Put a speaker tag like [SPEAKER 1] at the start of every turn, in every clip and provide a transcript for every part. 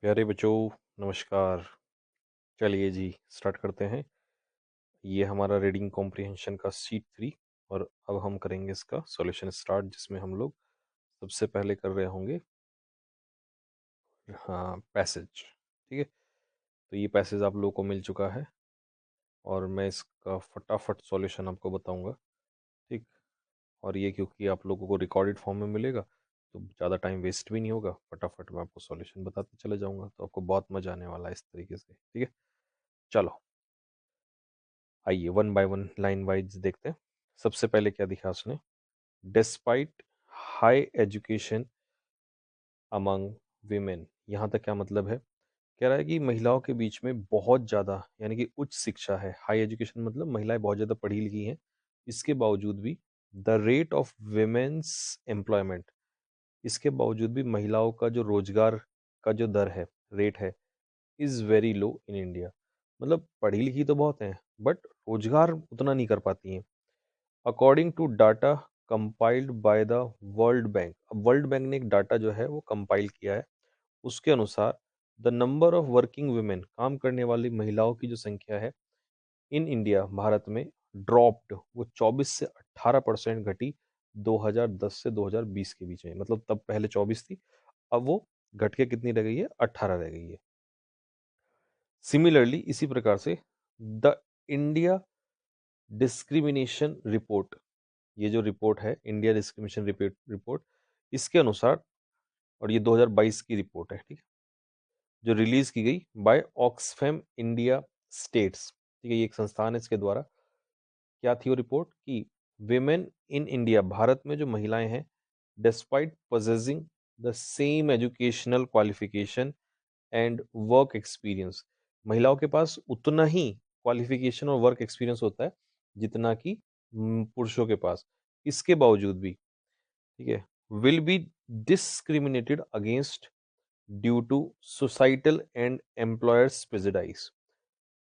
[SPEAKER 1] प्यारे बच्चों, नमस्कार। चलिए जी, स्टार्ट करते हैं। ये हमारा रीडिंग कॉम्प्रिहेंशन का शीट 3 और अब हम करेंगे इसका सॉल्यूशन स्टार्ट, जिसमें हम लोग सबसे पहले कर रहे होंगे हाँ पैसेज। ठीक है, तो ये पैसेज आप लोगों को मिल चुका है और मैं इसका फटाफट सॉल्यूशन आपको बताऊंगा। ठीक, और ये क्योंकि आप लोगों को रिकॉर्डेड फॉर्म में मिलेगा तो ज़्यादा टाइम वेस्ट भी नहीं होगा। फटाफट मैं आपको सॉल्यूशन बताते चले जाऊंगा, तो आपको बहुत मजा आने वाला है इस तरीके से। ठीक है, चलो आइए one by one line wise देखते हैं। सबसे पहले क्या दिखा उसने, despite high education among women. यहाँ तक क्या मतलब है, कह रहा है कि महिलाओं के बीच में बहुत ज़्यादा यानी कि उच्च शिक्षा है। हाई एजुकेशन मतलब महिलाएं बहुत ज़्यादा पढ़ी लिखी हैं, इसके बावजूद भी the rate of women's employment, इसके बावजूद भी महिलाओं का जो रोजगार का जो दर है, रेट है, is very low in India. मतलब पढ़ी लिखी तो बहुत हैं बट रोजगार उतना नहीं कर पाती हैं। According to data compiled by the world bank, अब वर्ल्ड बैंक ने एक डाटा जो है वो कंपाइल किया है, उसके अनुसार the number of working women, काम करने वाली महिलाओं की जो संख्या है इन इंडिया, भारत में, ड्रॉप्ड, वो 24 से 18% घटी 2010 से 2020 के बीच में। मतलब तब पहले 24 थी, अब वो घट के कितनी रह गई है, 18 रह गई है। सिमिलरली इसी प्रकार से द इंडिया डिस्क्रिमिनेशन रिपोर्ट, ये जो रिपोर्ट है इंडिया डिस्क्रिमिनेशन रिपोर्ट, इसके अनुसार, और ये 2022 की रिपोर्ट है, ठीक है, जो रिलीज की गई बाय ऑक्सफैम इंडिया स्टेट्स। ठीक है, ये एक संस्थान है, इसके द्वारा क्या थी वो रिपोर्ट कि विमेन इन इंडिया, भारत में जो महिलाएं हैं, despite possessing the same educational qualification and work experience, महिलाओं के पास उतना ही क्वालिफिकेशन और वर्क एक्सपीरियंस होता है जितना कि पुरुषों के पास, इसके बावजूद भी, ठीक है, will be discriminated against due to societal and employers prejudice.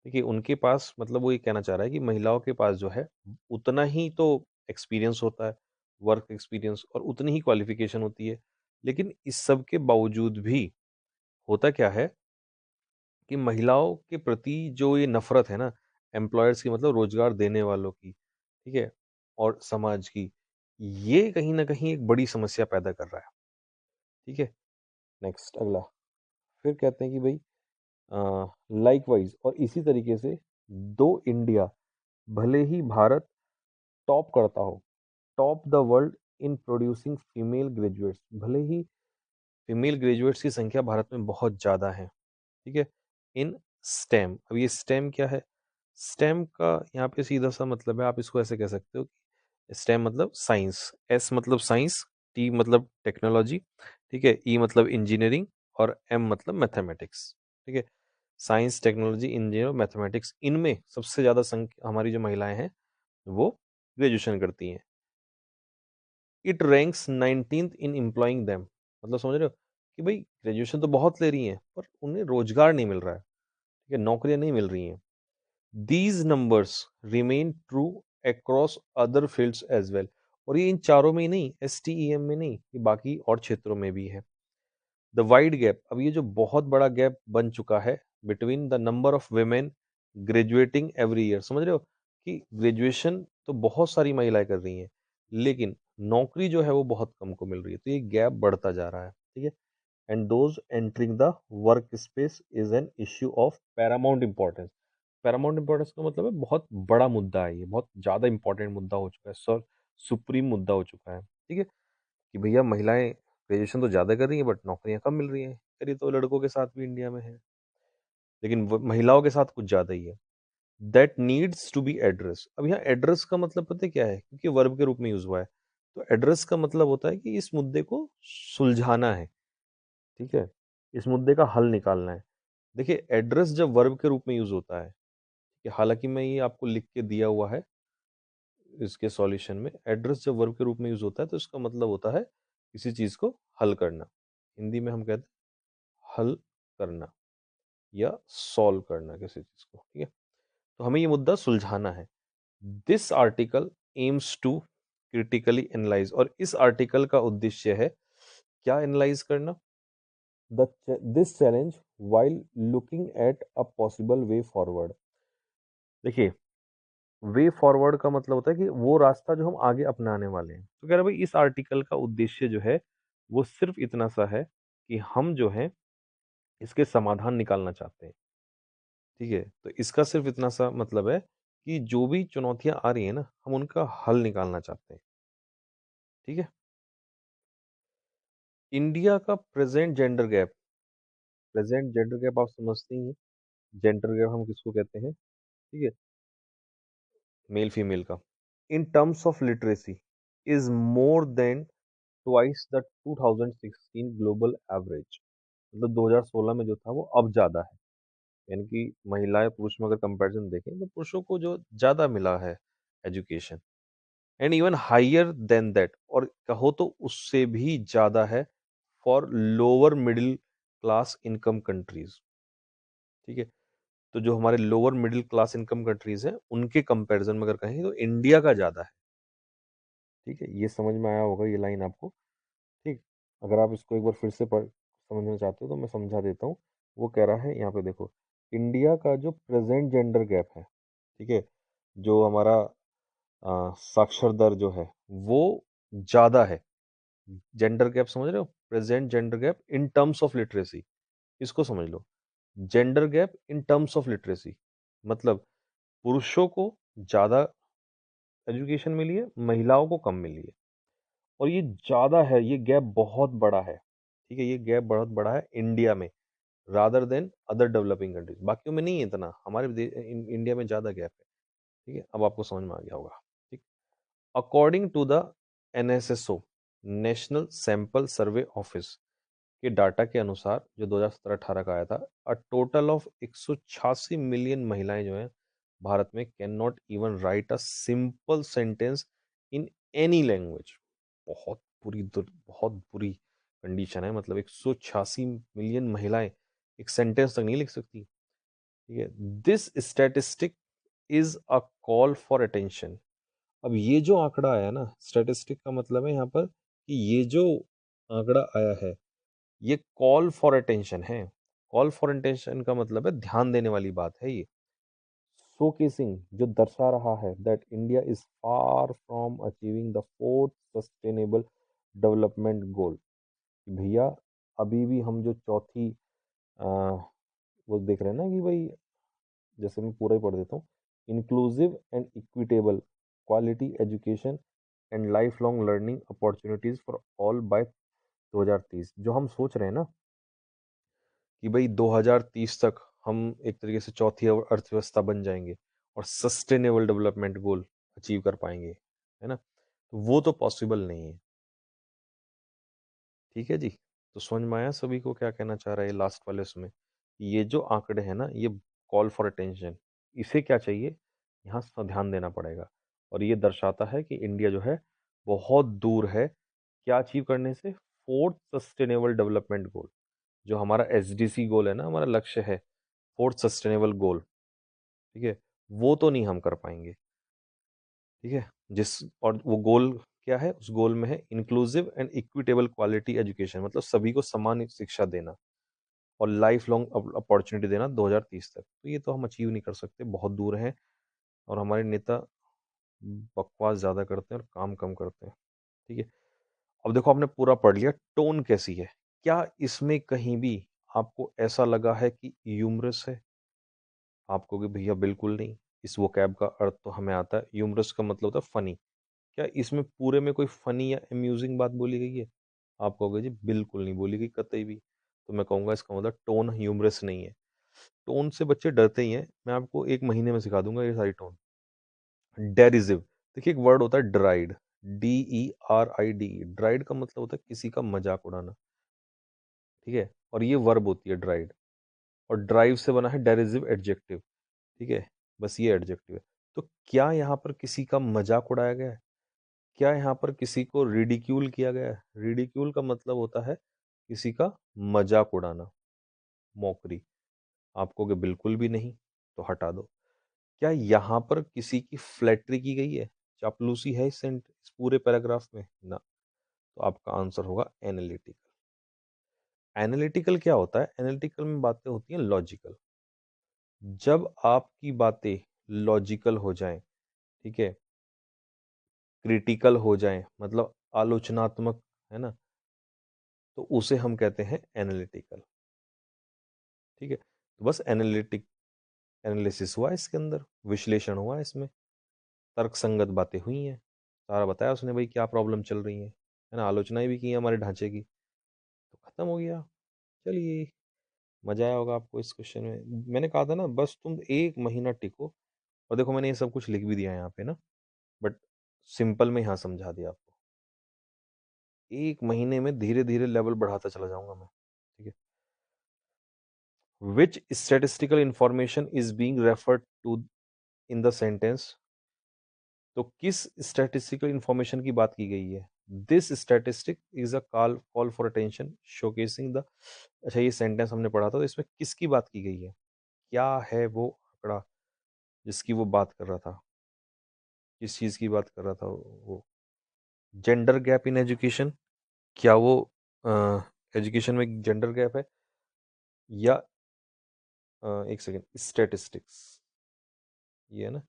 [SPEAKER 1] देखिए उनके पास, मतलब वो ये कहना चाह रहा है कि महिलाओं के पास जो है उतना ही तो एक्सपीरियंस होता है, वर्क एक्सपीरियंस, और उतनी ही क्वालिफिकेशन होती है, लेकिन इस सब के बावजूद भी होता क्या है कि महिलाओं के प्रति जो ये नफरत है ना, एम्प्लॉयर्स की, मतलब रोजगार देने वालों की, ठीक है, और समाज की, ये कहीं ना कहीं एक बड़ी समस्या पैदा कर रहा है। ठीक है, नेक्स्ट अगला, फिर कहते हैं कि भाई लाइकवाइज, और इसी तरीके से दो इंडिया, भले ही भारत टॉप करता हो, top the world in producing female graduates, भले ही फीमेल ग्रेजुएट्स की संख्या भारत में बहुत ज़्यादा है, ठीक है, इन स्टेम। अब ये स्टेम क्या है, स्टेम का यहाँ पे सीधा सा मतलब है, आप इसको ऐसे कह सकते हो कि स्टेम मतलब साइंस, एस मतलब साइंस, टी मतलब टेक्नोलॉजी, ठीक है, ई मतलब इंजीनियरिंग, और एम मतलब मैथमेटिक्स। ठीक है, साइंस, टेक्नोलॉजी, इंजीनियर, मैथमेटिक्स, इनमें सबसे ज़्यादा संख्या हमारी जो महिलाएं हैं वो ग्रेजुएशन करती हैं। It ranks 19th in employing them, मतलब समझ रहे हो कि भाई ग्रेजुएशन तो बहुत ले रही हैं पर उन्हें रोजगार नहीं मिल रहा है, ठीक है, नौकरियां नहीं मिल रही हैं। These numbers remain true across other fields as well, और ये इन चारों में ही नहीं, STEM में नहीं, ये बाकी और क्षेत्रों में भी है। द वाइड गैप, अब ये जो बहुत बड़ा गैप बन चुका है between the number of women graduating every year, समझ रहे हो कि ग्रेजुएशन तो बहुत सारी महिलाएं कर रही हैं लेकिन नौकरी जो है वो बहुत कम को मिल रही है, तो ये गैप बढ़ता जा रहा है। ठीक है, and those entering the work space is an issue of Paramount importance. Paramount importance का मतलब है बहुत बड़ा मुद्दा है, ये बहुत ज्यादा इंपॉर्टेंट मुद्दा हो चुका है सर, सुप्रीम मुद्दा हो चुका है। ठीक है, कि भैया महिलाएं ग्रेजुएशन तो ज़्यादा कर रही हैं बट नौकरियां कम मिल रही हैं। अरे तो लड़कों के साथ भी इंडिया में है, लेकिन महिलाओं के साथ कुछ ज़्यादा ही है। That needs to be address, अब यहाँ एड्रेस का मतलब पता है क्या है, क्योंकि वर्ब के रूप में यूज हुआ है, तो एड्रेस का मतलब होता है कि इस मुद्दे को सुलझाना है। ठीक है, इस मुद्दे का हल निकालना है। देखिए एड्रेस जब वर्ब के रूप में यूज होता है, कि हालांकि मैं ये आपको लिख के दिया हुआ है इसके सॉल्यूशन में, एड्रेस जब वर्ब के रूप में यूज होता है तो इसका मतलब होता है किसी चीज को हल करना। हिंदी में हम कहते हैं हल करना या सॉल्व करना किसी चीज को। ठीक है, तो हमें ये मुद्दा सुलझाना है। This article aims to critically analyse, और इस आर्टिकल का उद्देश्य है क्या एनालाइज करना, this challenge while looking at a possible way forward। देखिए, वे फॉरवर्ड का मतलब होता है कि वो रास्ता जो हम आगे अपनाने वाले हैं। तो कह रहे भाई इस आर्टिकल का उद्देश्य जो है वो सिर्फ इतना सा है कि हम जो है इसके समाधान निकालना चाहते हैं। ठीक है, तो इसका सिर्फ इतना सा मतलब है कि जो भी चुनौतियां आ रही है ना, हम उनका हल निकालना चाहते हैं। ठीक है, इंडिया का प्रेजेंट जेंडर गैप आप समझते ही हैं। जेंडर गैप हम किसको कहते हैं? ठीक है, मेल फीमेल का। इन terms of literacy is more than twice the 2016 global average. मतलब 2016 में जो था वो अब ज्यादा है। यानी कि महिलाएं पुरुष में अगर कंपैरिजन देखें तो पुरुषों को जो ज्यादा मिला है education, and even higher than that, और कहो तो उससे भी ज्यादा है for lower middle class income countries. ठीक है, तो जो हमारे lower middle class income countries हैं उनके कंपैरिजन में अगर कहें तो इंडिया का ज्यादा है। ठीक है, ये समझ में आया होगा ये लाइन आपको। ठीक, अगर आप इसको एक बार फिर से पढ़ समझना चाहते हो तो मैं समझा देता हूँ। वो कह रहा है यहाँ पे देखो, इंडिया का जो प्रेजेंट जेंडर गैप है, ठीक है, जो हमारा साक्षर दर जो है वो ज्यादा है। जेंडर गैप समझ रहे हो? Present gender gap in terms of literacy, इसको समझ लो। Gender gap in terms of literacy मतलब पुरुषों को ज्यादा एजुकेशन मिली है, महिलाओं को कम मिली है। और ये ज्यादा है, ये गैप बहुत बड़ा है। ठीक है, ये गैप बहुत बड़ा है इंडिया में rather than other developing countries. बाकियों में नहीं है इतना, हमारे इंडिया में ज्यादा गैप है। ठीक है, अब आपको समझ में आ गया होगा। ठीक, according to the NSSO, national sample survey office के डाटा के अनुसार जो 2017-18 का आया था, अ टोटल ऑफ 186 मिलियन महिलाएं जो हैं भारत में can not even write a simple sentence in any language. बहुत बुरी कंडीशन है। मतलब 186 मिलियन महिलाएं एक सेंटेंस तक नहीं लिख सकती। ठीक है, this statistic is a call for attention. अब ये जो आंकड़ा आया ना, स्टैटिस्टिक का मतलब है यहाँ पर कि ये जो आंकड़ा आया है ये कॉल फॉर अटेंशन है। कॉल फॉर अटेंशन का मतलब है ध्यान देने वाली बात है ये। शोकेसिंग जो दर्शा रहा है that India is far from achieving the fourth sustainable development goal. भैया अभी भी हम जो चौथी वो देख रहे हैं ना कि भाई, जैसे मैं पूरा ही पढ़ देता हूँ, inclusive and equitable quality education and life long learning opportunities for all by 2030। जो हम सोच रहे हैं ना कि भाई 2030 तक हम एक तरीके से चौथी अर्थव्यवस्था बन जाएंगे और सस्टेनेबल डेवलपमेंट गोल अचीव कर पाएंगे, है ना, तो वो तो पॉसिबल नहीं है। ठीक है जी, तो समझ में आया सभी को क्या कहना चाह रहा है लास्ट वाले उसमें? ये जो आंकड़े हैं ना, ये कॉल फॉर अटेंशन, इसे क्या चाहिए, यहाँ ध्यान देना पड़ेगा। और ये दर्शाता है कि इंडिया जो है बहुत दूर है क्या अचीव करने से, फोर्थ सस्टेनेबल डेवलपमेंट गोल। जो हमारा एसडीसी गोल है ना, हमारा लक्ष्य है फोर्थ सस्टेनेबल गोल। ठीक है, वो तो नहीं हम कर पाएंगे। ठीक है, जिस और वो गोल क्या है, उस गोल में है inclusive and equitable quality education, मतलब सभी को समान शिक्षा देना और लाइफ लॉन्ग अपॉर्चुनिटी देना 2030 तक। तो ये तो हम अचीव नहीं कर सकते, बहुत दूर हैं। और हमारे नेता बकवास ज्यादा करते हैं और काम कम करते हैं। ठीक है, अब देखो आपने पूरा पढ़ लिया, टोन कैसी है? क्या इसमें कहीं भी आपको ऐसा लगा है कि ह्यूमरस है? आप कहोगे भैया बिल्कुल नहीं, इस वोकैब का अर्थ तो हमें आता है, ह्यूमरस का मतलब होता है फनी। क्या इसमें पूरे में कोई फनी या अम्यूजिंग बात बोली गई है? आप कहोगे जी बिल्कुल नहीं बोली गई कतई भी। तो मैं कहूँगा इसका मतलब टोन ह्यूमरस नहीं है। टोन से बच्चे डरते ही हैं, मैं आपको एक महीने में सिखा दूंगा ये सारी टोन। डेरिजिव, देखिए एक वर्ड होता है ड्राइड, DERID। ड्राइड का मतलब होता है किसी का मजाक उड़ाना। ठीक है, और ये वर्ब होती है ड्राइड, और ड्राइव से बना है डेरिजिव एडजेक्टिव। ठीक है, बस ये एडजेक्टिव है। तो क्या यहाँ पर किसी का मजाक उड़ाया गया है? क्या यहाँ पर किसी को रिडिक्यूल किया गया है? रिडिक्यूल का मतलब होता है किसी का मजाक उड़ाना, मौकरी। आप कहोगे बिल्कुल भी नहीं, तो हटा दो। क्या यहाँ पर किसी की फ्लैटरी की गई है, चापलूसी है इस पूरे पैराग्राफ में? ना। तो आपका आंसर होगा एनालिटिकल। एनालिटिकल क्या होता है? एनालिटिकल में बातें होती हैं लॉजिकल। जब आपकी बातें लॉजिकल हो जाएं, ठीक है, क्रिटिकल हो जाएं, मतलब आलोचनात्मक, है ना, तो उसे हम कहते हैं एनालिटिकल। ठीक है, तो बस एनालिसिस हुआ इसके अंदर, विश्लेषण हुआ इसमें, तर्क संगत बातें हुई हैं, सारा बताया उसने भाई क्या प्रॉब्लम चल रही है ना, आलोचनाएं भी की हैं हमारे ढांचे की, तो खत्म हो गया। चलिए, मजा आया होगा आपको इस क्वेश्चन में। मैंने कहा था ना, बस तुम 1 महीना टिको, और देखो मैंने ये सब कुछ लिख भी दिया है यहाँ पे ना, बट सिंपल में यहाँ समझा दिया आपको। 1 महीने में धीरे धीरे लेवल बढ़ाता चला जाऊंगा मैं। ठीक है, which statistical information is being referred to in the sentence. तो किस स्टैटिस्टिकल इंफॉर्मेशन की बात की गई है? This statistic is a call call for attention showcasing the. अच्छा, ये सेंटेंस हमने पढ़ा था, तो इसमें किसकी बात की गई है? क्या है वो आंकड़ा जिसकी वो बात कर रहा था? किस चीज की बात कर रहा था वो? Gender gap in education. क्या वो एजुकेशन में जेंडर गैप है, या एक सेकेंड, स्टैटिस्टिक्स, ये है ना,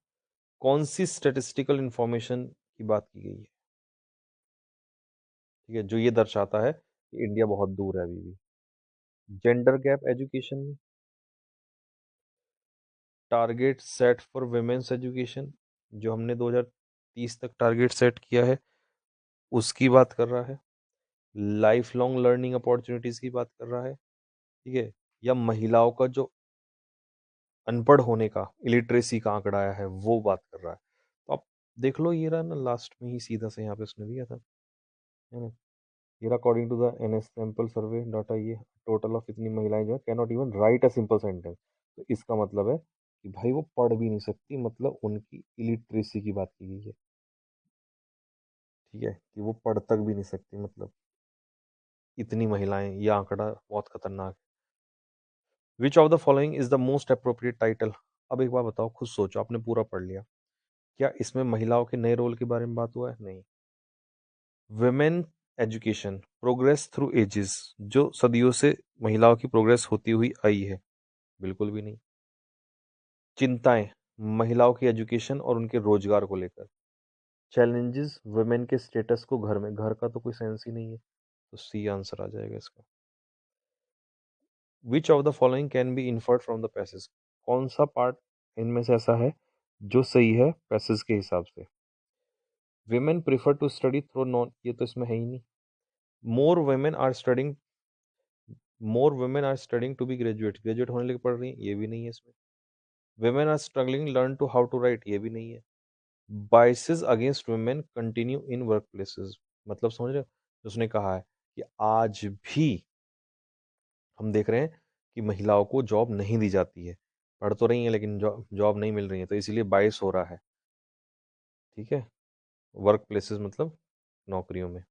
[SPEAKER 1] कौन सी स्टैटिस्टिकल इंफॉर्मेशन की बात की गई है? ठीक है, जो ये दर्शाता है कि इंडिया बहुत दूर है अभी भी। जेंडर गैप एजुकेशन में, target set for women's education, जो हमने 2030 तक टारगेट सेट किया है, उसकी बात कर रहा है। लाइफ लॉन्ग लर्निंग अपॉर्चुनिटीज की बात कर रहा है। ठीक है, या महिलाओं का जो अनपढ़ होने का, इलिटरेसी का आंकड़ा आया है, वो बात कर रहा है। तो आप देख लो, ये रहा ना लास्ट में ही सीधा से यहाँ पे उसने दिया था, है ना, ये according to the NS sample survey data, ये टोटल ऑफ इतनी महिलाएं जो है can not even write a simple sentence. तो इसका मतलब है कि भाई वो पढ़ भी नहीं सकती, मतलब उनकी इलिटरेसी की बात की गई है। ठीक है, कि वो पढ़ तक भी नहीं सकती, मतलब इतनी महिलाएं, ये आंकड़ा बहुत खतरनाक है। विच of the following is the most appropriate title. अब एक बार बताओ, खुद सोचो, आपने पूरा पढ़ लिया, क्या इसमें महिलाओं के नए रोल के बारे में बात हुआ है? नहीं। Women education progress through ages, जो सदियों से महिलाओं की प्रोग्रेस होती हुई आई है, बिल्कुल भी नहीं। चिंताएं, महिलाओं की एजुकेशन और उनके रोजगार को लेकर। चैलेंजेस, वुमेन के स्टेटस को घर में, घर का तो कोई सेंस ही नहीं है, तो सी आंसर आ जाएगा इसका। विच of the following can be inferred from the passage. कौन सा पार्ट इनमें से ऐसा है जो सही है पैसेज के हिसाब से? women prefer to study through non, ये तो इसमें है ही नहीं। More women are studying, more women are studying to be graduate, graduate होने लगे पढ़ रही हैं, ये भी नहीं है इसमें। women are struggling learn to how to write, ये भी नहीं है। Biases against women continue in work places, मतलब समझ रहे हो, उसने कहा है कि आज भी हम देख रहे हैं कि महिलाओं को जॉब नहीं दी जाती है, पढ़ तो रही हैं लेकिन जॉब जॉब नहीं मिल रही है, तो इसीलिए बाइस हो रहा है। ठीक है, वर्क प्लेसेस मतलब नौकरियों में।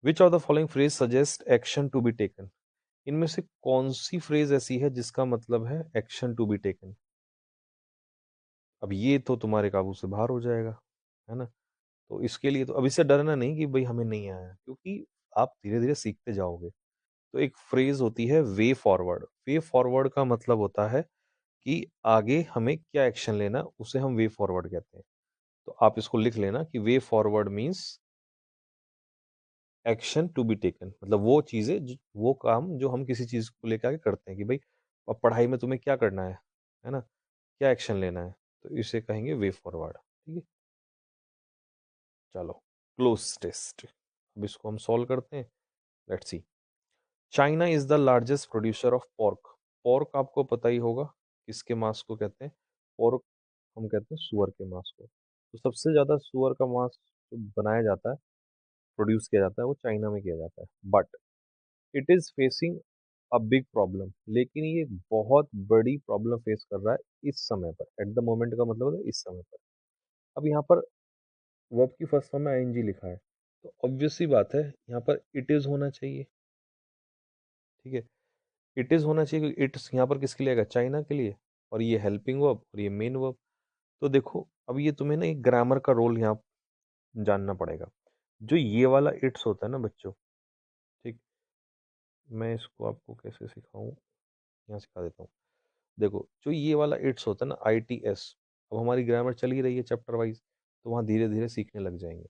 [SPEAKER 1] Which of the following phrase suggest action to be taken. इनमें से कौन सी फ्रेज ऐसी है जिसका मतलब है एक्शन टू बी टेकन? अब ये तो तुम्हारे काबू से बाहर हो जाएगा, है ना, तो इसके लिए तो अब इससे डरना नहीं कि भाई हमें नहीं आया, क्योंकि आप धीरे धीरे सीखते जाओगे। तो एक फ्रेज होती है वे फॉरवर्ड। वे फॉरवर्ड का मतलब होता है कि आगे हमें क्या एक्शन लेना, उसे हम वे फॉरवर्ड कहते हैं। तो आप इसको लिख लेना कि way forward means action to be taken, मतलब वो चीजें वो काम जो हम किसी चीज को लेकर आगे करते हैं, कि भाई अब पढ़ाई में तुम्हें क्या करना है ना, क्या एक्शन लेना है, तो इसे कहेंगे वे फॉरवर्ड। ठीक है, चलो, क्लोज टेस्ट, अब इसको हम सॉल्व करते हैं। Let's see. China is the largest producer of pork. Pork आपको पता ही होगा किसके मांस को कहते हैं? पोर्क हम कहते हैं सुअर के मांस को। तो सबसे ज्यादा सुअर का मांस जो बनाया जाता है, प्रोड्यूस किया जाता है, वो चाइना में किया जाता है। But it is facing a big problem, लेकिन ये बहुत बड़ी प्रॉब्लम फेस कर रहा है इस समय पर। एट द मोमेंट का मतलब है इस समय पर। अब यहाँ पर वर्ब की फर्स्ट फॉर्म में आईएनजी लिखा है, तो ऑब्वियस सी बात है यहाँ पर इट इज होना चाहिए। ठीक है, इट इज होना चाहिए, क्योंकि इट यहाँ पर किसके लिए आएगा? चाइना के लिए। और ये हेल्पिंग वर्ब और ये मेन वर्ब। तो देखो, अब ये तुम्हें ना एक ग्रामर का रोल यहाँ जानना पड़ेगा। जो ये वाला इट्स होता है ना बच्चों, ठीक, मैं इसको आपको कैसे सिखाऊं, यहाँ सिखा देता हूँ। देखो, जो ये वाला इट्स होता है ना, ITS, अब हमारी ग्रामर चल ही रही है चैप्टर वाइज, तो वहाँ धीरे धीरे सीखने लग जाएंगे।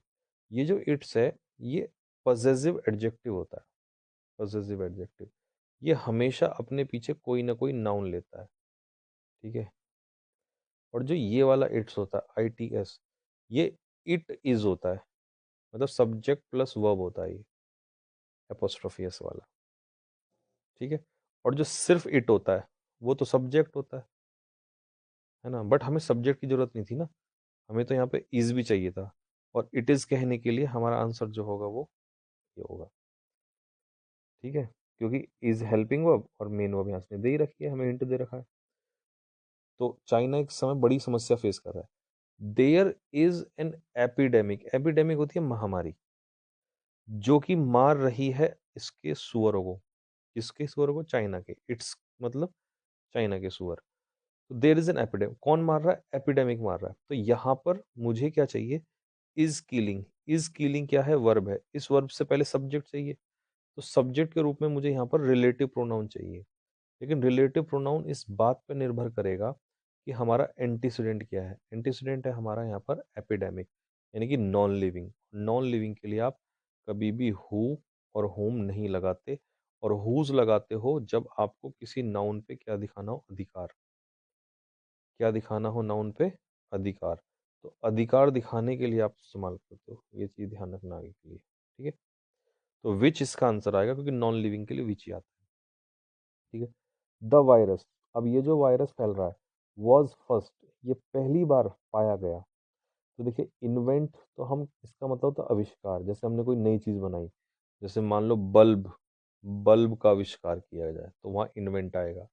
[SPEAKER 1] ये जो इट्स है, ये पजेसिव एडजेक्टिव होता है। पजेसिव एडजेक्टिव, ये हमेशा अपने पीछे कोई ना कोई नाउन लेता है, ठीक है। और जो ये वाला इट्स होता है, ITS, ये इट इज होता है, मतलब सब्जेक्ट प्लस वर्ब होता है ये, एपोस्ट्रोफी एस वाला, ठीक है। और जो सिर्फ इट होता है, वो तो सब्जेक्ट होता है ना। बट हमें सब्जेक्ट की जरूरत नहीं थी ना, हमें तो यहाँ पे इज भी चाहिए था, और इट इज कहने के लिए हमारा आंसर जो होगा वो ये होगा, ठीक है। क्योंकि इज हेल्पिंग वर्ब और मेन वर्ब यहाँ से दे ही रखी है, हमें हिंट दे रखा है। तो चाइना एक समय बड़ी समस्या फेस कर रहा है। There is an epidemic, epidemic होती है महामारी, जो कि मार रही है इसके सुअरों को। किसके सुअरों को? चाइना के। इट्स मतलब चाइना के सुअर। तो देयर इज एन एपिडेमिक, कौन मार रहा है? एपिडेमिक मार रहा है। तो यहाँ पर मुझे क्या चाहिए? Is killing. इज किलिंग क्या है? वर्ब है। इस वर्ब से पहले सब्जेक्ट चाहिए, तो सब्जेक्ट के रूप में मुझे यहाँ पर रिलेटिव प्रोनाउन चाहिए। लेकिन रिलेटिव प्रोनाउन इस बात पर निर्भर करेगा कि हमारा एंटीसीडेंट क्या है। एंटीसीडेंट है हमारा यहाँ पर एपिडेमिक, यानी कि नॉन लिविंग। नॉन लिविंग के लिए आप कभी भी हु और होम नहीं लगाते, और हुज लगाते हो जब आपको किसी नाउन पे क्या दिखाना हो? अधिकार। क्या दिखाना हो नाउन पे? अधिकार। तो अधिकार दिखाने के लिए आप इस्तेमाल करते हो, ये चीज ध्यान रखना आगे के लिए, ठीक है। तो विच इसका आंसर आएगा, क्योंकि नॉन लिविंग के लिए विच ही आता है, ठीक है। द वायरस, अब ये जो वायरस फैल रहा है, वॉज फर्स्ट, ये पहली बार पाया गया। तो देखिए, इन्वेंट तो हम, इसका मतलब होता है आविष्कार, जैसे हमने कोई नई चीज बनाई, जैसे मान लो बल्ब, बल्ब का आविष्कार किया जाए तो वहाँ इन्वेंट आएगा।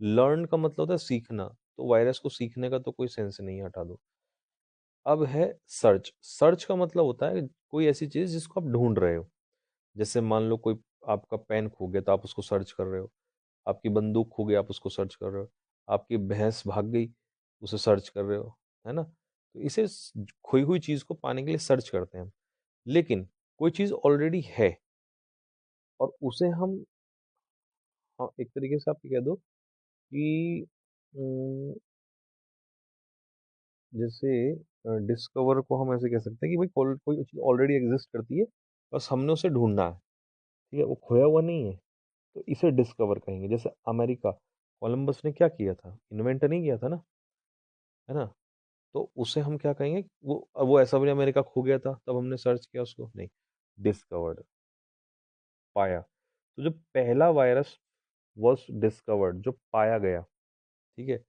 [SPEAKER 1] लर्न का मतलब होता है सीखना, तो वायरस को सीखने का तो कोई सेंस नहीं है, हटा दो। अब है सर्च। सर्च का मतलब होता है कोई ऐसी चीज जिसको आप ढूंढ रहे हो। जैसे मान लो कोई, आपका पेन खो गया तो आप उसको सर्च कर रहे हो, आपकी बंदूक खो गई आप उसको सर्च कर रहे हो, आपकी भैंस भाग गई उसे सर्च कर रहे हो, है ना। तो इसे खोई हुई चीज को पाने के लिए सर्च करते हैं हम। लेकिन कोई चीज ऑलरेडी है और उसे हम, हाँ, एक तरीके से आप ये कह दो कि जैसे डिस्कवर को हम ऐसे कह सकते हैं कि भाई कोई कोई चीज ऑलरेडी एग्जिस्ट करती है, बस हमने उसे ढूंढना है, ठीक है, वो खोया हुआ नहीं है। तो इसे डिस्कवर कहेंगे। जैसे अमेरिका, कोलंबस ने क्या किया था? इन्वेंट नहीं किया था ना, है ना। तो उसे हम क्या कहेंगे? वो ऐसा भी नहीं अमेरिका खो गया था तब हमने सर्च किया उसको, नहीं, डिस्कवर्ड, पाया। तो जो पहला वायरस वॉज डिस्कवर्ड, जो पाया गया, ठीक है,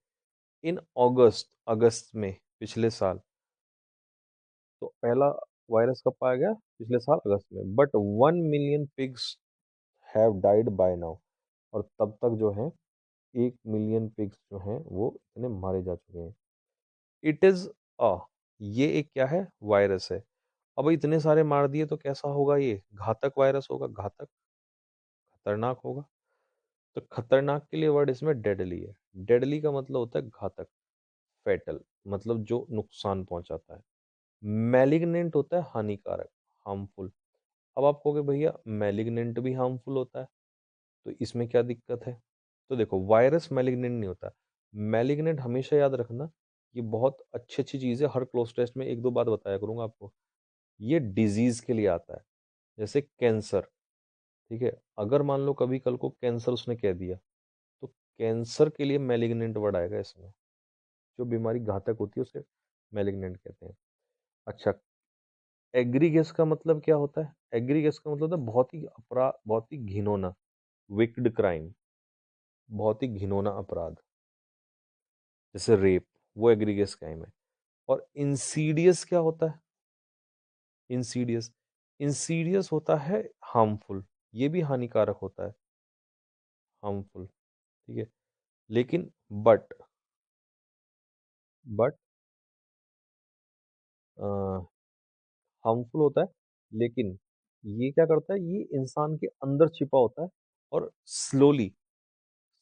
[SPEAKER 1] इन अगस्त, अगस्त में, पिछले साल। तो पहला वायरस कब पाया गया? पिछले साल अगस्त में। But 1 million pigs have died by now, और तब तक जो है 1 मिलियन पिग्स जो हैं वो इतने मारे जा चुके हैं। इट इज अ, ये एक क्या है? वायरस है। अब इतने सारे मार दिए तो कैसा होगा? ये घातक वायरस होगा, घातक, खतरनाक होगा। तो खतरनाक के लिए वर्ड इसमें डेडली है। डेडली का मतलब होता है घातक, फैटल, मतलब जो नुकसान पहुंचाता है। मैलिग्नेंट होता है हानिकारक, हार्मफुल। अब आप कहोगे भैया मैलिग्नेंट भी हार्मफुल होता है, तो इसमें क्या दिक्कत है? तो देखो, वायरस मैलिग्नेंट नहीं होता। मैलिग्नेंट हमेशा याद रखना, ये बहुत अच्छी अच्छी चीज़ है, हर क्लोज टेस्ट में एक दो बात बताया करूंगा आपको। ये डिजीज के लिए आता है, जैसे कैंसर, ठीक है। अगर मान लो कभी कल को कैंसर उसने कह दिया, तो कैंसर के लिए मैलिग्नेंट वर्ड आएगा इसमें। जो बीमारी घातक होती है उसे मैलिग्नेंट कहते हैं। अच्छा, एग्रीगेस का मतलब क्या होता है? एग्रीगेस का मतलब होता है बहुत ही अपराध, बहुत ही घिनौना, विक्ड क्राइम, बहुत ही घिनौना अपराध, जैसे रेप, वो एग्रीगेस क्राइम है। और इंसीडियस क्या होता है? इंसीडियस, इंसीडियस होता है हार्मफुल, ये भी हानिकारक होता है, हार्मफुल, ठीक है। लेकिन बट, बट हार्मफुल होता है, लेकिन ये क्या करता है? ये इंसान के अंदर छिपा होता है और स्लोली,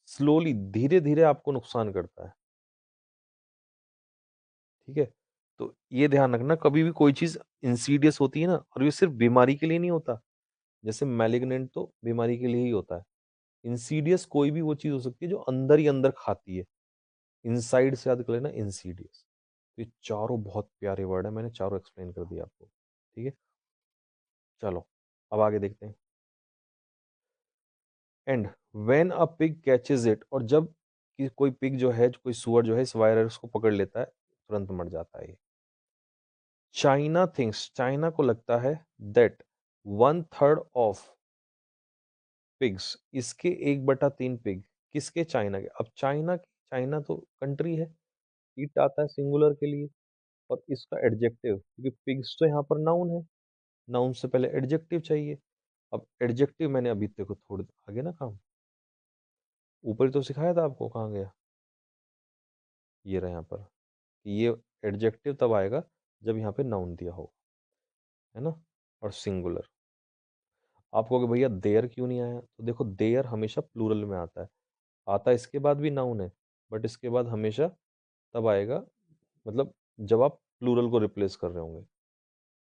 [SPEAKER 1] स्लोली, धीरे धीरे आपको नुकसान करता है, ठीक है। तो ये ध्यान रखना, कभी भी कोई चीज इंसीडियस होती है ना, और ये सिर्फ बीमारी के लिए नहीं होता। जैसे मैलिग्नेंट तो बीमारी के लिए ही होता है, इंसीडियस कोई भी वो चीज हो सकती है जो अंदर ही अंदर खाती है। इनसाइड से याद कर लेना, इंसीडियस। तो ये चारों बहुत प्यारे वर्ड है, मैंने चारों एक्सप्लेन कर दिया आपको। ठीक है, चलो अब आगे देखते हैं। And when a pig catches it, और जब कि कोई पिग जो है, कोई सुअर जो है इस वायरस को पकड़ लेता है, तुरंत मर जाता है ये। चाइना थिंक्स, चाइना को लगता है दैट 1/3 ऑफ पिग्स, इसके 1/3 पिग किसके, चाइना के। अब चाइना, चाइना तो कंट्री है, इट आता है सिंगुलर के लिए, और इसका एडजेक्टिव, क्योंकि पिग्स तो यहाँ पर नाउन है, नाउन से पहले एडजेक्टिव चाहिए। अब एडजेक्टिव मैंने अभी तक थोड़ी आगे ना काम, ऊपर ही तो सिखाया था आपको, कहाँ गया, ये रहा यहाँ पर, कि ये एडजेक्टिव तब आएगा जब यहाँ पे नाउन दिया हो, है ना, और सिंगुलर। आप कहोगे भैया देयर क्यों नहीं आया, तो देखो देयर हमेशा प्लूरल में आता है, आता इसके बाद भी नाउन है, बट इसके बाद हमेशा तब आएगा, मतलब जब आप प्लूरल को रिप्लेस कर रहे होंगे,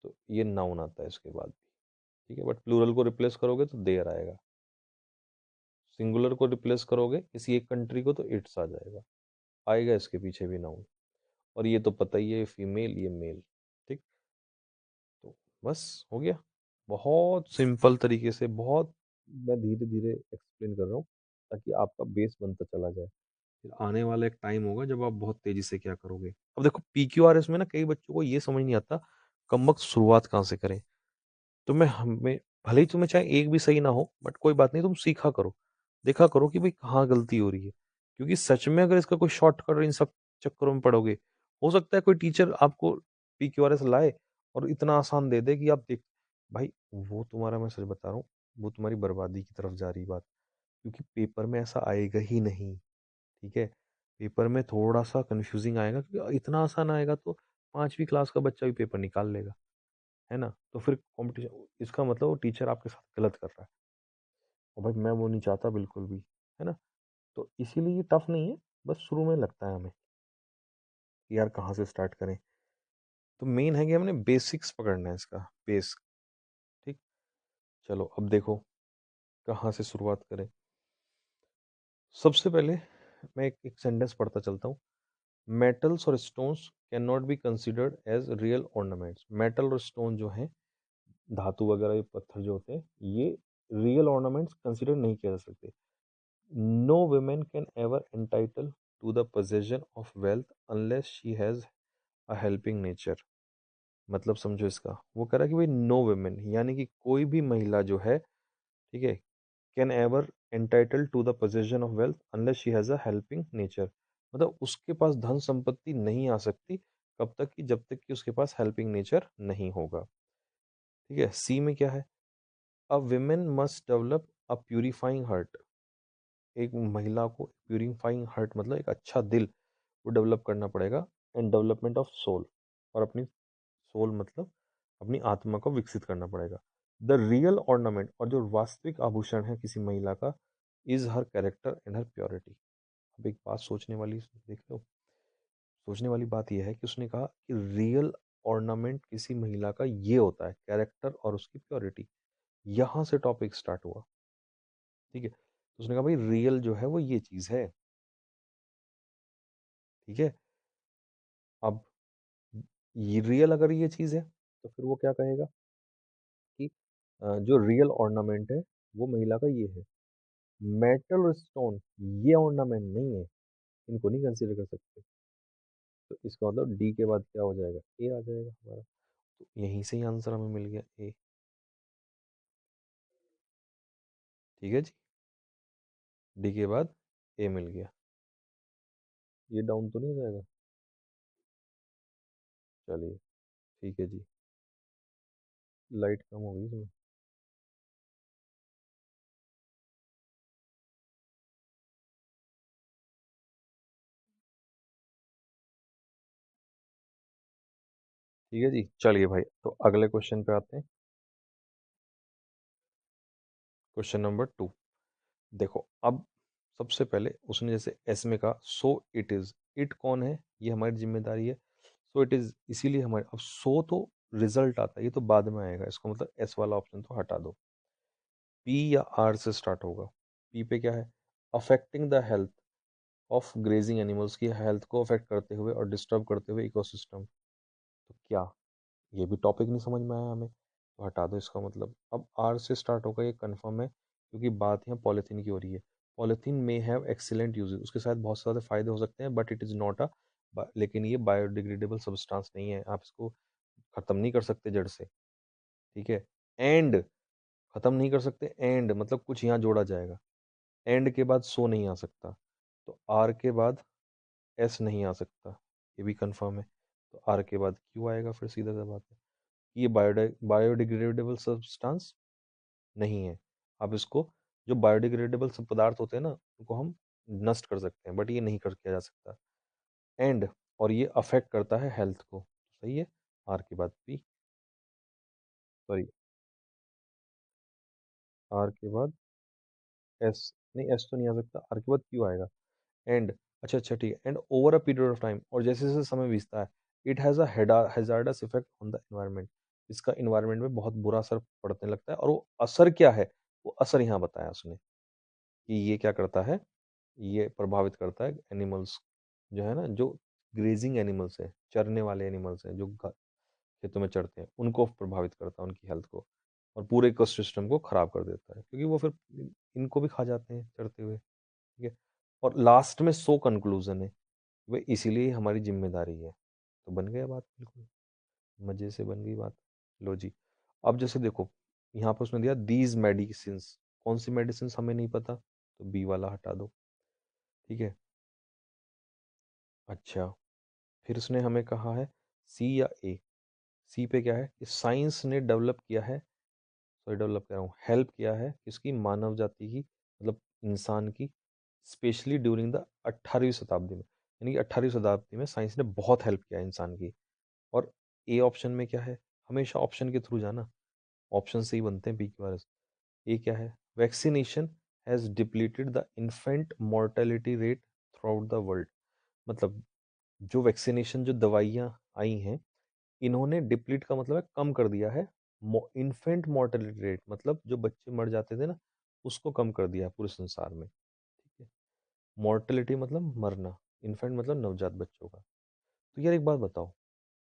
[SPEAKER 1] तो ये नाउन आता है इसके बाद भी। ठीक है, बट प्लूरल को रिप्लेस करोगे तो देयर आएगा, सिंगुलर को रिप्लेस करोगे किसी एक कंट्री को तो इट्स आ जाएगा, आएगा इसके पीछे भी नाउन। और ये तो पता ही है, फीमेल ये मेल। ठीक, तो बस हो गया, बहुत सिंपल तरीके से, बहुत मैं धीरे धीरे एक्सप्लेन कर रहा हूँ ताकि आपका बेस बनता चला जाए। फिर आने वाला एक टाइम होगा जब आप बहुत तेजी से क्या करोगे। अब देखो PQRS में ना कई बच्चों को ये समझ नहीं आता कमबख्त शुरुआत कहाँ से करें। तो मैं हमें, भले ही तुम्हें चाहे एक भी सही ना हो, बट कोई बात नहीं, तुम सीखा करो, देखा करो कि भाई कहाँ गलती हो रही है। क्योंकि सच में अगर इसका कोई शॉर्टकट इन सब चक्करों में पड़ोगे, हो सकता है कोई टीचर आपको PQRS लाए और इतना आसान दे दे कि आप देख, भाई वो तुम्हारा, मैं सच बता रहा हूँ, वो तुम्हारी बर्बादी की तरफ जा रही बात। क्योंकि पेपर में ऐसा आएगा ही नहीं। ठीक है, पेपर में थोड़ा सा कंफ्यूजिंग आएगा, क्योंकि इतना आसान आएगा तो 5वीं क्लास का बच्चा भी पेपर निकाल लेगा, है ना। तो फिर कंपटीशन, इसका मतलब वो टीचर आपके साथ गलत कर रहा है, और भाई मैं वो नहीं चाहता बिल्कुल भी, है ना। तो इसीलिए ये टफ नहीं है, बस शुरू में लगता है हमें कि यार कहाँ से स्टार्ट करें। तो मेन है कि हमने बेसिक्स पकड़ना है इसका, बेस। ठीक, चलो अब देखो कहाँ से शुरुआत करें। सबसे पहले मैं एक सेंटेंस पढ़ता चलता हूँ। मेटल्स और stones can not be considered as real ornaments. Metal और स्टोन जो हैं, धातु वगैरह, ये पत्थर जो होते हैं, ये रियल ऑर्नामेंट्स कंसिडर नहीं किया जा सकते। No women can ever entitle to the possession of wealth unless she has a helping nature. मतलब समझो इसका, वो कह रहा है कि भाई नो women, यानी कि कोई भी महिला जो है, ठीक है, can ever entitle to the possession of wealth unless she has a helping nature. मतलब उसके पास धन संपत्ति नहीं आ सकती, कब तक कि, जब तक कि उसके पास हेल्पिंग नेचर नहीं होगा। ठीक है, सी में क्या है, a women must develop a purifying heart. एक महिला को प्यूरिफाइंग हार्ट मतलब एक अच्छा दिल वो डेवलप करना पड़ेगा। एंड डेवलपमेंट ऑफ सोल, और अपनी सोल मतलब अपनी आत्मा को विकसित करना पड़ेगा। द रियल ऑर्नामेंट, और जो वास्तविक आभूषण है किसी महिला का, is her character and her purity. अब एक बात सोचने वाली, देख लो, सोचने वाली बात यह है कि उसने कहा कि रियल ऑर्नामेंट किसी महिला का ये होता है कैरेक्टर और उसकी प्योरिटी। यहां से टॉपिक स्टार्ट हुआ। ठीक है, तो उसने कहा भाई रियल जो है वो ये चीज है। ठीक है, अब ये रियल अगर ये चीज है, तो फिर वो क्या कहेगा कि जो रियल ऑर्नामेंट है वो महिला का ये है। मेटल और स्टोन ये ऑर्नामेंट नहीं है, इनको नहीं कंसीडर कर सकते। तो इसका मतलब डी के बाद क्या हो जाएगा, ए आ जाएगा हमारा। तो यहीं से ही आंसर हमें मिल गया, ए। ठीक है जी, डी के बाद ए मिल गया। ये डाउन तो नहीं हो जाएगा, चलिए ठीक है जी। लाइट कम हो गई इसमें। ठीक है जी, चलिए भाई, तो अगले क्वेश्चन पे आते हैं। Question number 2। देखो अब सबसे पहले उसने जैसे एस में कहा सो इट इज, इट कौन है, ये हमारी जिम्मेदारी है। सो इट इज इसीलिए हमारे, अब सो तो रिजल्ट आता है, ये तो बाद में आएगा, इसको मतलब एस वाला ऑप्शन तो हटा दो। पी या आर से स्टार्ट होगा। पी पे क्या है, affecting the health of grazing animals की हेल्थ को अफेक्ट करते हुए और डिस्टर्ब करते हुए इकोसिस्टम। तो क्या ये भी टॉपिक नहीं समझ में आया हमें, तो हटा दो इसका मतलब। अब आर से स्टार्ट होगा ये कंफर्म है, क्योंकि बात यहाँ पॉलीथीन की हो रही है। पॉलीथीन में हैव एक्सीलेंट यूजेस, उसके साथ बहुत सारे फायदे हो सकते हैं, but it is not a, लेकिन ये बायोडिग्रेडेबल सब्सटेंस नहीं है, आप इसको खत्म नहीं कर सकते जड़ से, ठीक है। एंड खत्म नहीं कर सकते, एंड मतलब कुछ यहाँ जोड़ा जाएगा, एंड के बाद सो नहीं आ सकता, तो आर के बाद एस नहीं आ सकता, ये भी कंफर्म है। तो आर के बाद क्यू आएगा, फिर सीधा सा बात है। ये बायोडिग्रेडेबल सब्सटेंस नहीं है। अब इसको, जो बायोडिग्रेडेबल सब पदार्थ होते हैं ना, उनको हम नष्ट कर सकते हैं, बट ये नहीं कर किया जा सकता। एंड, और ये अफेक्ट करता है हेल्थ को, सही है। आर के बाद पी, सॉरी, आर के बाद एस, नहीं एस तो नहीं आ सकता, आर के बाद क्यू आएगा। एंड, अच्छा अच्छा ठीक है, and over a period of time, और जैसे जैसे समय बीतता है, it has a hazards effect on the environment, इसका इन्वायरमेंट में बहुत बुरा असर पड़ने लगता है। और वो असर क्या है, वो असर यहाँ बताया उसने, कि ये क्या करता है, ये प्रभावित करता है एनिमल्स, जो है ना, जो ग्रेजिंग एनिमल्स है, चरने वाले एनिमल्स हैं, जो खेतों में चरते हैं, उनको प्रभावित करता है, उनकी हेल्थ को, और पूरे इकोसिस्टम को खराब कर देता है, क्योंकि वो फिर इनको भी खा जाते हैं चरते हुए, ठीक है। और लास्ट में सो कंक्लूजन है, वे इसीलिए हमारी जिम्मेदारी है। तो बन गया बात, बिल्कुल मजे से बन गई बात। लो जी, अब जैसे देखो, यहाँ पर उसने दिया दीज मेडिसिन, कौन सी मेडिसिन हमें नहीं पता, तो बी वाला हटा दो, ठीक है। अच्छा, फिर उसने हमें कहा है सी या ए। सी पे क्या है कि साइंस ने डेवलप किया है, सॉरी डेवलप कर रहा हूँ, हेल्प किया है किसकी, मानव जाति की, मतलब इंसान की, स्पेशली ड्यूरिंग द 18वीं शताब्दी में, यानी कि 18वीं शताब्दी में साइंस ने बहुत हेल्प किया इंसान की। और ए ऑप्शन में क्या है, हमेशा ऑप्शन के थ्रू जाना, ऑप्शन से ही बनते हैं पी क्यू आर एस। ए क्या है, vaccination has depleted the infant mortality rate through out the world, मतलब जो वैक्सीनेशन, जो दवाइयाँ आई हैं, इन्होंने डिप्लीट का मतलब है कम कर दिया है, इन्फेंट मोर्टेलिटी रेट मतलब जो बच्चे मर जाते थे ना, उसको कम कर दिया है पूरे संसार में, ठीक है। मोर्टेलिटी मतलब मरना, इन्फेंट मतलब नवजात बच्चों का। तो यार एक बात बताओ,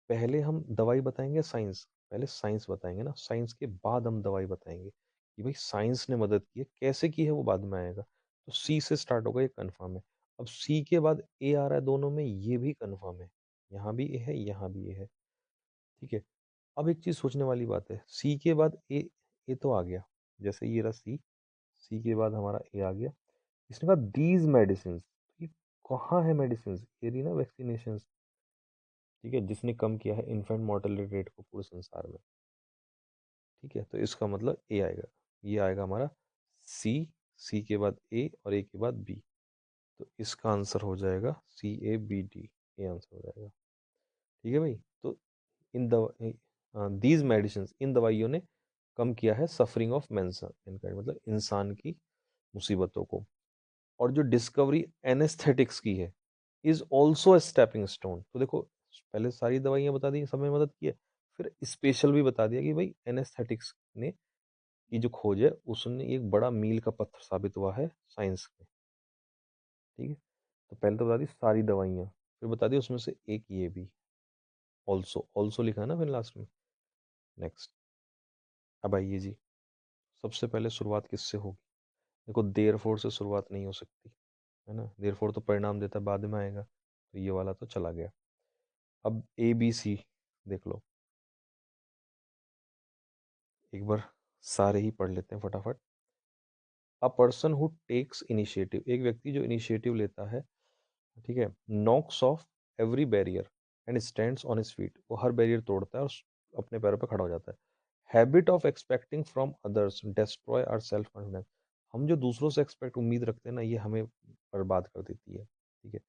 [SPEAKER 1] पहले हम दवाई बताएंगे साइंस, पहले साइंस बताएंगे ना, साइंस के बाद हम दवाई बताएंगे, कि भाई साइंस ने मदद की है, कैसे की है वो बाद में आएगा। तो सी से स्टार्ट होगा, ये कंफर्म है। अब सी के बाद ए आ रहा है दोनों में, ये भी कंफर्म है, यहाँ भी ए है, यहाँ भी ए है, ठीक है। अब एक चीज सोचने वाली बात है, सी के बाद ए, ए तो आ गया, जैसे ये रहा सी, सी के बाद हमारा ए आ गया। इसने कहा दीज मेडिसिन, ये कहाँ है मेडिसिन, ये रही ना वैक्सीनेशन, ठीक है, जिसने कम किया है इन्फेंट मोर्टेलिटी रेट को पूरे संसार में, ठीक है। तो इसका मतलब ए आएगा, ये आएगा हमारा सी, सी के बाद ए और ए के बाद बी। तो इसका आंसर हो जाएगा CABD, ये आंसर हो जाएगा, ठीक है भाई। तो इन दीज मेडिसिन, इन दवाइयों ने कम किया है सफरिंग ऑफ मैनकाइंड, मतलब इंसान की मुसीबतों को। और जो डिस्कवरी एनेस्थेटिक्स की है, is also a stepping stone. तो देखो, पहले सारी दवाइयां बता दी, सब में मदद की है, फिर स्पेशल भी बता दिया कि भाई एनेस्थेटिक्स ने की जो खोज है, उसने एक बड़ा मील का पत्थर साबित हुआ है साइंस में, ठीक है। तो पहले तो बता दी सारी दवाइयां, फिर बता दी उसमें से एक ये भी, ऑल्सो, ऑल्सो लिखा है ना फिर लास्ट में। नेक्स्ट, अब आइए जी, सबसे पहले शुरुआत किससे होगी। देखो, देयर फोर से शुरुआत नहीं हो सकती, है ना, देयर फोर तो परिणाम देता है, बाद में आएगा, तो ये वाला तो चला गया। अब ABC देख लो, एक बार सारे ही पढ़ लेते हैं फटाफट। A person who takes initiative, एक व्यक्ति जो इनिशिएटिव लेता है, ठीक है, knocks off every barrier and stands on his feet, वो हर बैरियर तोड़ता है और अपने पैरों पर खड़ा हो जाता है। Habit of expecting from others destroy our self confidence, हम जो दूसरों से एक्सपेक्ट उम्मीद रखते हैं ना, ये हमें बर्बाद कर देती है, ठीक है।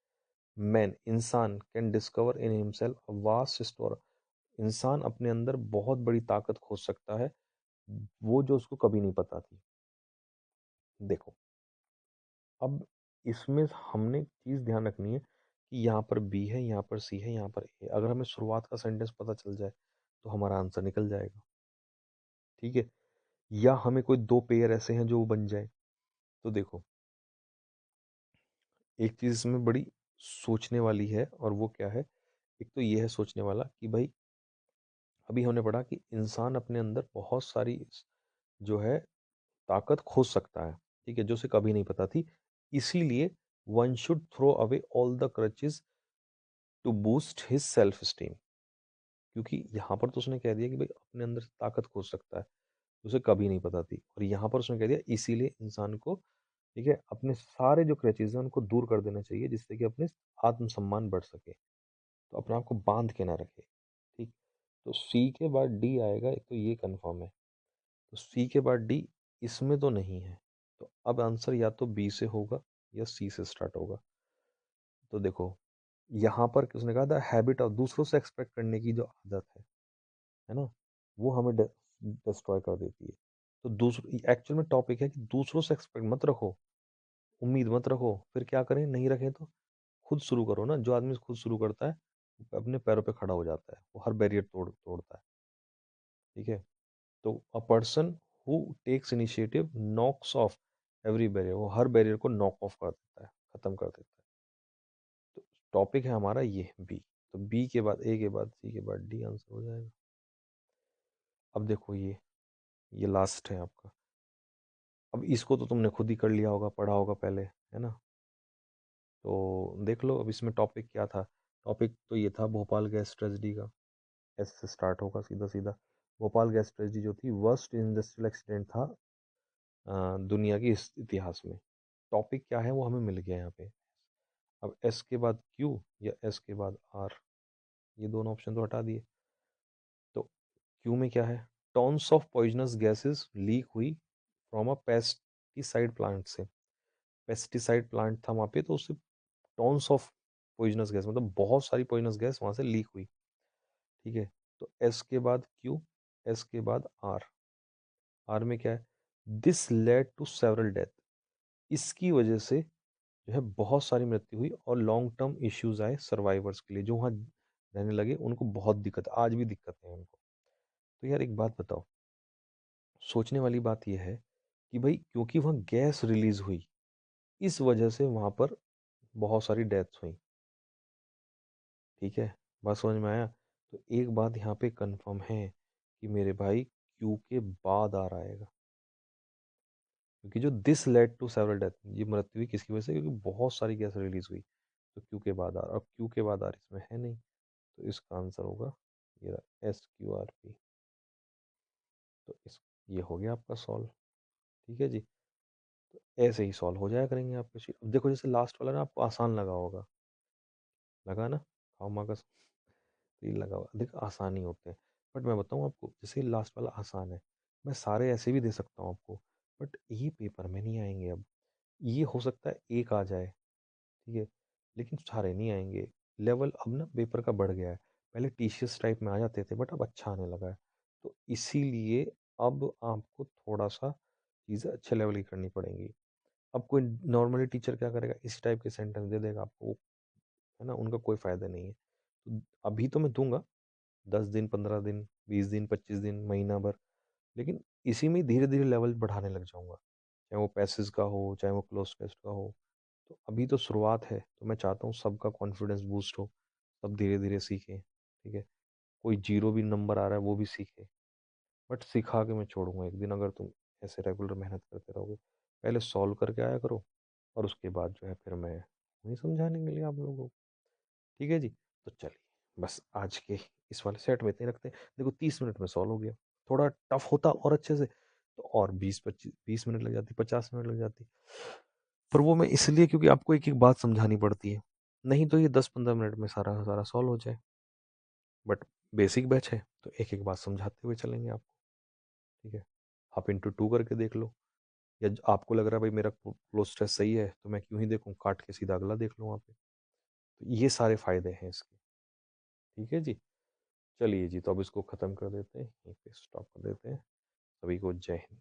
[SPEAKER 1] मैन, इंसान, can discover in himself a vast store, इंसान अपने अंदर बहुत बड़ी ताकत खोज सकता है, वो जो उसको कभी नहीं पता थी। देखो, अब इसमें हमने चीज ध्यान रखनी है कि यहाँ पर बी है, यहाँ पर सी है, यहाँ पर ए, अगर हमें शुरुआत का सेंटेंस पता चल जाए तो हमारा आंसर निकल जाएगा, ठीक है। या हमें कोई दो पेयर ऐसे हैं जो बन जाए, तो देखो, एक चीज़ इसमें बड़ी सोचने वाली है, और वो क्या है? एक तो ये है सोचने वाला कि भाई अभी हमने पढ़ा कि इंसान अपने अंदर बहुत सारी जो है ताकत खोज सकता है, ठीक है, जो उसे कभी नहीं पता थी। इसीलिए one should throw away all the crutches to boost his self esteem. क्योंकि यहाँ पर तो उसने कह दिया कि भाई अपने अंदर से ताकत खोज सकता है, उसे कभी नहीं पता थी, और यहाँ पर उसने कह दिया इसीलिए इंसान को, ठीक है, अपने सारे जो क्रचेज हैं उनको दूर कर देना चाहिए, जिससे कि अपने आत्मसम्मान बढ़ सके, तो अपने आप को बांध के ना रखे। ठीक। तो सी के बाद डी आएगा, एक तो ये कंफर्म है। तो सी के बाद डी, इसमें तो नहीं है। तो अब आंसर या तो बी से होगा या सी से स्टार्ट होगा। तो देखो, यहाँ पर उसने कहा था हैबिट ऑफ, दूसरों से एक्सपेक्ट करने की जो आदत है ना, वो हमें डिस्ट्रॉय कर देती है। तो दूसरों, एक्चुअल में टॉपिक है कि दूसरों से एक्सपेक्ट मत रखो, उम्मीद मत रखो। फिर क्या करें, नहीं रखें तो खुद शुरू करो ना। जो आदमी खुद शुरू करता है अपने पैरों पे खड़ा हो जाता है, वो हर बैरियर तोड़ता है। ठीक है। तो a person who takes initiative knocks off every barrier, वो हर बैरियर को नॉक ऑफ कर देता है, खत्म कर देता है। तो टॉपिक है हमारा ये बी। तो बी के बाद ए के बाद सी के बाद डी आंसर हो जाएगा। अब देखो, ये लास्ट है आपका। अब इसको तो तुमने खुद ही कर लिया होगा, पढ़ा होगा पहले, है ना। तो देख लो अब इसमें टॉपिक क्या था। टॉपिक तो ये था भोपाल गैस ट्रेजेडी का। एस से स्टार्ट होगा सीधा सीधा। भोपाल गैस ट्रेजेडी जो थी वर्स्ट इंडस्ट्रियल एक्सीडेंट था दुनिया की इस इतिहास में। टॉपिक क्या है वो हमें मिल गया यहाँ पे। अब एस के बाद क्यू या एस के बाद आर, ये दोनों ऑप्शन तो हटा दिए। तो क्यू में क्या है, Tons of poisonous gases leak हुई फ्रॉम अ पेस्टिसाइड प्लांट से। पेस्टिसाइड प्लांट था वहाँ पे, तो उससे टॉन्स ऑफ पॉइजनस गैस, मतलब बहुत सारी पॉइजनस गैस वहाँ से लीक हुई। ठीक है। तो एस के बाद क्यू, एस के बाद आर। आर में क्या है, this led to several death, इसकी वजह से जो है बहुत सारी मृत्यु हुई और लॉन्ग टर्म इश्यूज आए सर्वाइवर्स के लिए, जो वहाँ रहने लगे उनको बहुत दिक्कत, आज भी दिक्कत है उनको। तो यार एक बात बताओ, सोचने वाली बात यह है कि भाई क्योंकि वहाँ गैस रिलीज हुई, इस वजह से वहाँ पर बहुत सारी डेथ्स हुई। ठीक है, बात समझ में आया। तो एक बात यहाँ पे कंफर्म है कि मेरे भाई क्यू के बाद आर आएगा, क्योंकि जो this led to several death, ये मृत्यु हुई किसकी वजह से, क्योंकि बहुत सारी गैस रिलीज हुई। तो क्यू के बाद आर, अब क्यू के बाद आर इसमें है नहीं, तो इसका आंसर होगा ये रहा, एस क्यू आर पी। तो इस, ये हो गया आपका सॉल्व। ठीक है जी। तो ऐसे ही सॉल्व हो जाया करेंगे आपके शीट। अब देखो जैसे लास्ट वाला ना आपको आसान लगा होगा, लगा ना, खाओ माँ का तीर लगा हुआ, देख आसान ही होते हैं। बट मैं बताऊँ आपको, जैसे लास्ट वाला आसान है, मैं सारे ऐसे भी दे सकता हूँ आपको, बट ये पेपर में नहीं आएंगे। अब ये हो सकता है एक आ जाए, ठीक है, लेकिन सारे नहीं आएंगे। लेवल अब ना पेपर का बढ़ गया है। पहले टीसीएस टाइप में आ जाते थे, बट अब अच्छा आने लगा है। तो इसीलिए अब आपको थोड़ा सा चीज़ें अच्छे लेवल की करनी पड़ेंगी। अब कोई नॉर्मली टीचर क्या करेगा, इस टाइप के सेंटेंस दे देगा आपको, है ना, उनका कोई फ़ायदा नहीं है। तो अभी तो मैं दूंगा 10 दिन, 15 दिन, 20 दिन, 25 दिन, महीना भर, लेकिन इसी में धीरे धीरे लेवल बढ़ाने लग जाऊंगा, चाहे वो पैसेज का हो, चाहे वो क्लोज टेस्ट का हो। तो अभी तो शुरुआत है, तो मैं चाहता हूँ सबका कॉन्फिडेंस बूस्ट हो, सब धीरे धीरे सीखें। ठीक है। कोई जीरो भी नंबर आ रहा है वो भी सीखे, बट सिखा के मैं छोड़ूंगा एक दिन, अगर तुम ऐसे रेगुलर मेहनत करते रहोगे। पहले सॉल्व करके आया करो, और उसके बाद जो है फिर मैं वही समझाने के लिए आप लोगों को। ठीक है जी। तो चलिए, बस आज के इस वाले सेट में इतने रखते हैं। देखो 30 मिनट में सॉल्व हो गया। थोड़ा टफ होता और अच्छे से तो और 20-25-20 मिनट लग जाती, 50 मिनट लग जाती। पर वो मैं इसलिए क्योंकि आपको एक एक बात समझानी पड़ती है, नहीं तो ये 10-15 मिनट में सारा सारा सॉल्व हो जाए। बट बेसिक बैच है तो एक एक बात समझाते हुए चलेंगे आपको। ठीक है। आप इंटू टू करके देख लो, या आपको लग रहा है भाई मेरा क्लोज स्ट्रेस सही है तो मैं क्यों ही देखूं, काट के सीधा अगला देख लो वहाँ पे। तो ये सारे फायदे हैं इसके। ठीक है जी। चलिए जी, तो अब इसको ख़त्म कर देते हैं, यहीं पे स्टॉप कर देते हैं। सभी को जय हिंद।